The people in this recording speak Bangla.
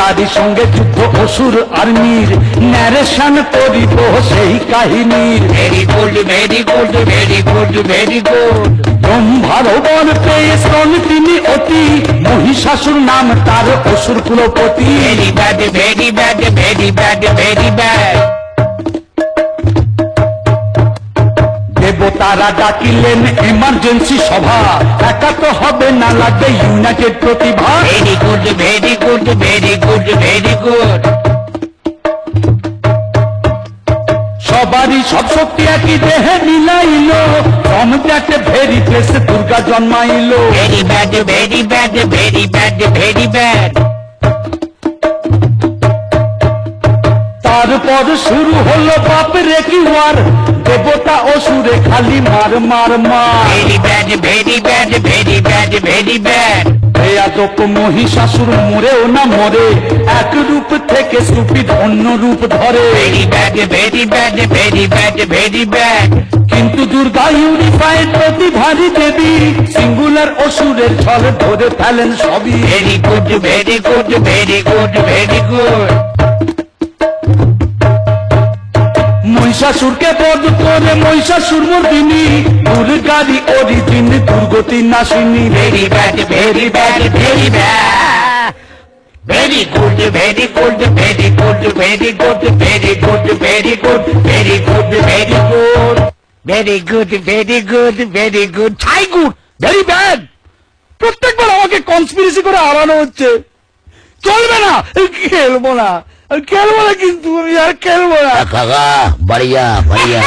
তারই সঙ্গে যুদ্ধ অসুর আর্মির ন্যারেশন করিব সেই কাহিনীর। Very good very good very good very good. ব্রহ্মার বর পেয়ে শ্রম তিনি অতি, মহিষাসুর নাম তার অসুর কুলপতি। Very bad very bad very bad very bad. দেবতারা ডাকিলেন এমার্জেন্সি সভা, একা তো হবে না, লাগবে ইউনাইটেড প্রতিভা। Very good very good very good very good. সবারই সব শক্তি একই দেহে মিলাইল, সম্রাট ভেরি প্লেসে দুর্গা জন্মাইল। Very bad very bad very bad very bad. তারপর শুরু হলো বাপরে কি ওয়ার, দেবতা অসুরে খালি মার মার মার। Very bad very bad very bad very bad. বেয়াদব মহিষাসুর মরেও না মরে, এক রূপ থেকে সুপিদ অন্য রূপ ধরে। Very bad very bad very bad very bad. কিন্তু দুর্গা ইউনিফাইড প্রতিভারী দেবী, সিঙ্গুলার অসুরের ছল ধরে ফেলেন সবই। Very good very good very good very good. মহিষাসুরকে বধ করে মহিষাসুর মর্দিনী, দুর্গারি অরিজিন দুর্গতি নাশিনী। Very bad very bad very bad. Very good very good very good very good very good very good very good very good very good very good very good. হাই গুড ভেরি ব্যাড। প্রত্যেকবার আমাকে কনস্পিরেসি করে হারানো হচ্ছে, চলবে না, খেলবো না, খেলবো না, কিন্তু আমি আর খেলবো না। কাকা বাড়িয়া বাড়িয়া।